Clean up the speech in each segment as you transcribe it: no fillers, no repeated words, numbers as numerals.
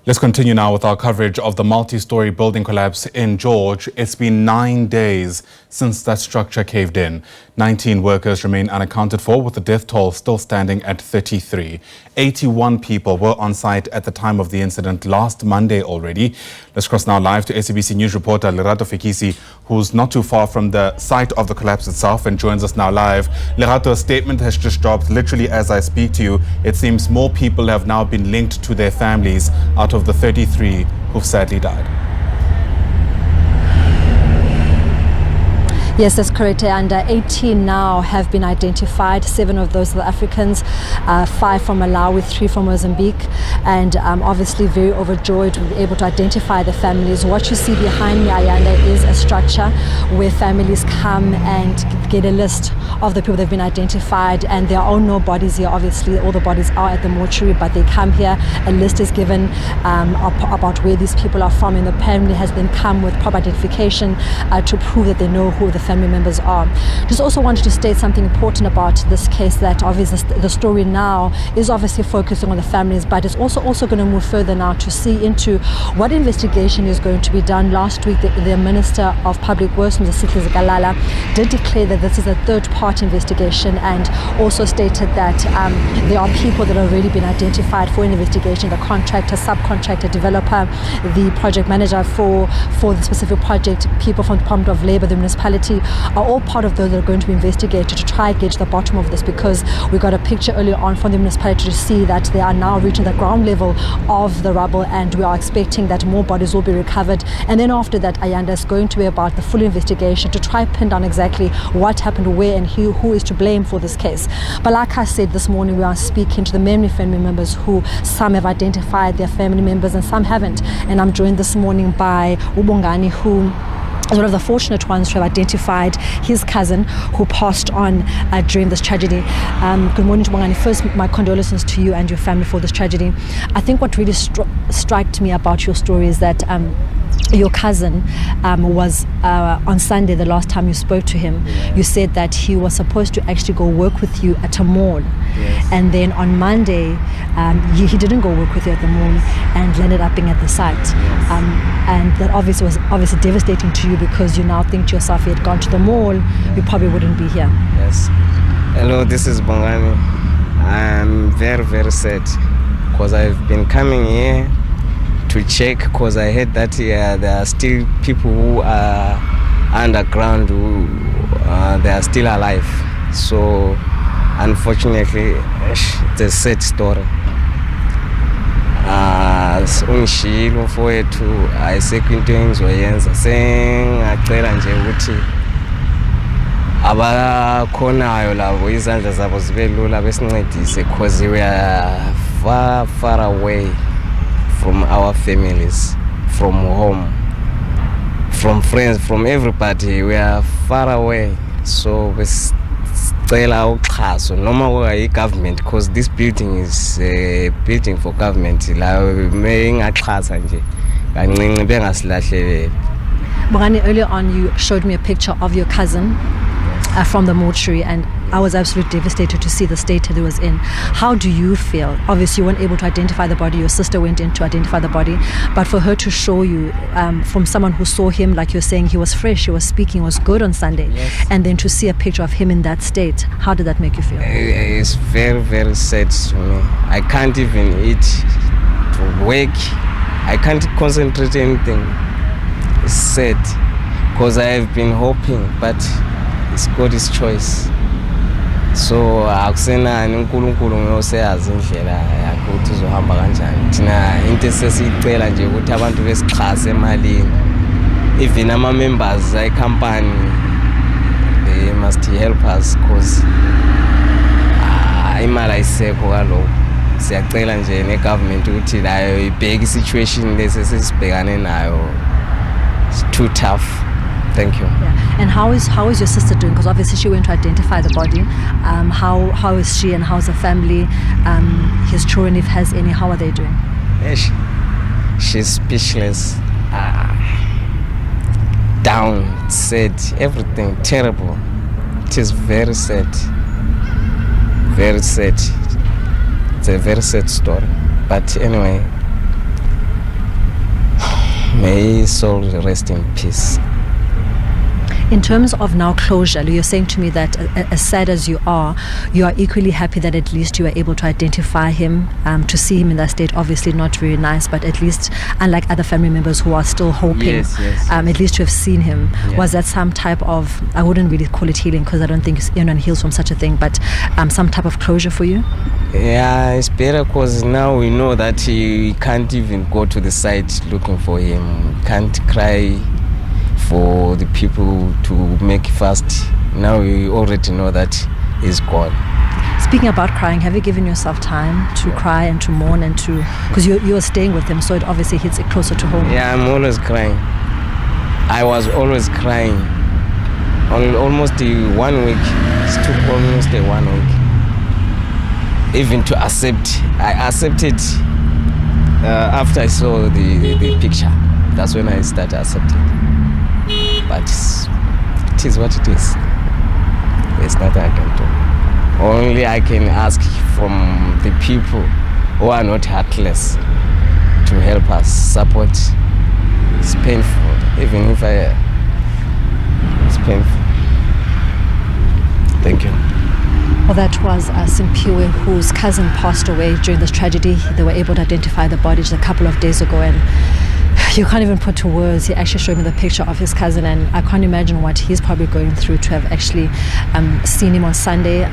Let's continue now with our coverage of the multi-storey building collapse in George. It's been 9 days since that structure caved in. 19 workers remain unaccounted for, with the death toll still standing at 33. 81 people were on site at the time of the incident last Monday already. Let's cross now live to SABC News reporter Lerato Fekisi, who's not too far from the site of the collapse itself and joins us now live. Lerato, a statement has just dropped literally as I speak to you. It seems more people have now been linked to their families out of the 33 who've sadly died. Yes, that's correct. And 18 now have been identified. 7 of those South Africans, 5 from Malawi, 3 from Mozambique, and obviously very overjoyed to be able to identify the families. What you see behind me, Ayanda, is a structure where families come and get a list of the people that have been identified, and there are no bodies here. Obviously, all the bodies are at the mortuary, but they come here. A list is given about where these people are from, and the family has then come with proper identification to prove that they know who the family members are. Just also wanted to state something important about this case, that obviously the story now is obviously focusing on the families, but it's also going to move further now to see into what investigation is going to be done. Last week, the Minister of Public Works, Mr. Fekisi, did declare that this is a third-party investigation, and also stated that there are people that have already been identified for an investigation: the contractor, subcontractor, developer, the project manager for the specific project, people from the Department of Labour, the municipality, are all part of those that are going to be investigated to try and get to the bottom of this, because we got a picture earlier on from the municipality to see that they are now reaching the ground level of the rubble, and we are expecting that more bodies will be recovered. And then after that, Ayanda, is going to be about the full investigation to try and pin down exactly what happened, where, and who is to blame for this case. But like I said this morning, we are speaking to the many family members who some have identified their family members and some haven't. And I'm joined this morning by Ubongani, who is one of the fortunate ones to have identified his cousin who passed on during this tragedy. Good morning, Ubongani. First, my condolences to you and your family for this tragedy. I think what really struck me about your story is that your cousin was on Sunday, the last time you spoke to him, you said that he was supposed to actually go work with you at a mall. Yes. And then on Monday, he didn't go work with you at the mall and ended up being at the site. Yes. And that obviously was devastating to you, because you now think to yourself, if you had gone to the mall, you probably wouldn't be here. Yes. Hello, this is Bongani. I'm very, very sad, because I've been coming here to check, because I heard that there are still people who are underground, who they are still alive. So unfortunately, it's a sad story. Ungishilo mfowethu ayisekho into engizoyenza, sengacela nje ukuthi abakhonayo labo izandla zabo zibe lula besincedise, because we are far away from our families, from home, from friends, from everybody. We are far away. So besicela uxhaso noma kuyi-government, because this building is a building for government. La ingaxhasa nje kancinci bengasilahleleli. Bongani, earlier on you showed me a picture of your cousin from the mortuary, and I was absolutely devastated to see the state that he was in. How do you feel? Obviously you weren't able to identify the body, your sister went in to identify the body, but for her to show you from someone who saw him, like you're saying, he was fresh, he was speaking, was good on Sunday, yes, and then to see a picture of him in that state, how did that make you feel? It's very, very sad to me. I can't even eat, to work, I can't concentrate anything. It's sad, because I have been hoping, but it's God's choice. So akusenani uNkulunkulu ngoseyazi indlela yakhe ukuthi uzohamba kanjani. Thina into esesicela nje ukuthi abantu besixhase emalini. Even ama members ay company, they must help us, because imali ayisekho kaloko. Siyacela nje ne government ukuthi layo ibheke situation lesi sesibhekane nayo. It's too tough. Thank you. Yeah. And how is your sister doing? Because obviously she went to identify the body. How is she, and how's the family? His children, if has any, how are they doing? She's speechless. Down, sad, everything terrible. It is very sad. Very sad. It's a very sad story. But anyway, his soul rest in peace. In terms of now closure, you're saying to me that as sad as you are equally happy that at least you were able to identify him, to see him in that state. Obviously not very nice, but at least, unlike other family members who are still hoping, at least to have seen him. Yeah. Was that some type of, I wouldn't really call it healing because I don't think anyone heals from such a thing, but some type of closure for you? Yeah, it's better because now we know that we can't even go to the site looking for him. We can't cry for the people to make fast. Now we already know that he's gone. Speaking about crying, have you given yourself time to cry and to mourn and to, because you're staying with him, so it obviously hits it closer to home? Yeah, I'm always crying. I was always crying. Almost 1 week. It took almost 1 week. Even to accept. I accepted after I saw the picture. That's when I started accepting. But it is what it is. There's nothing I can do. Only I can ask from the people who are not heartless to help us, support. It's painful, even if it's painful. Thank you. Well, that was Simpiwe, whose cousin passed away during this tragedy. They were able to identify the body just a couple of days ago, and you can't even put to words. He actually showed me the picture of his cousin, and I can't imagine what he's probably going through to have actually seen him on Sunday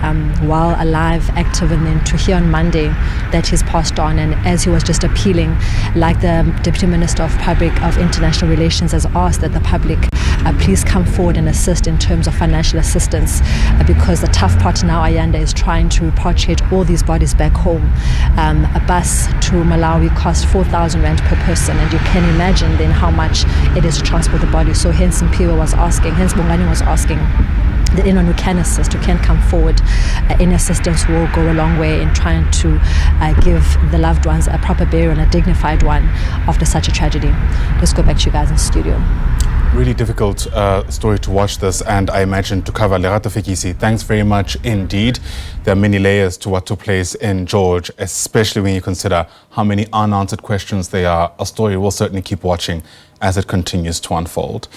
while alive, active, and then to hear on Monday that he's passed on. And as he was just appealing, like the Deputy Minister of International Relations has asked that the public please come forward and assist in terms of financial assistance, because the tough part now, Ayanda, is trying to repatriate all these bodies back home. A bus to Malawi costs 4,000 rand per person, and you can imagine then how much it is to transport the body. So hence Bongani was asking that anyone who can assist, who can come forward, any assistance will go a long way in trying to give the loved ones a proper burial and a dignified one after such a tragedy. Let's go back to you guys in the studio. Really difficult story to watch this, and I imagine to cover. Lerato, Fekisi, thanks very much indeed. There are many layers to what took place in George, especially when you consider how many unanswered questions there are. A story we'll certainly keep watching as it continues to unfold.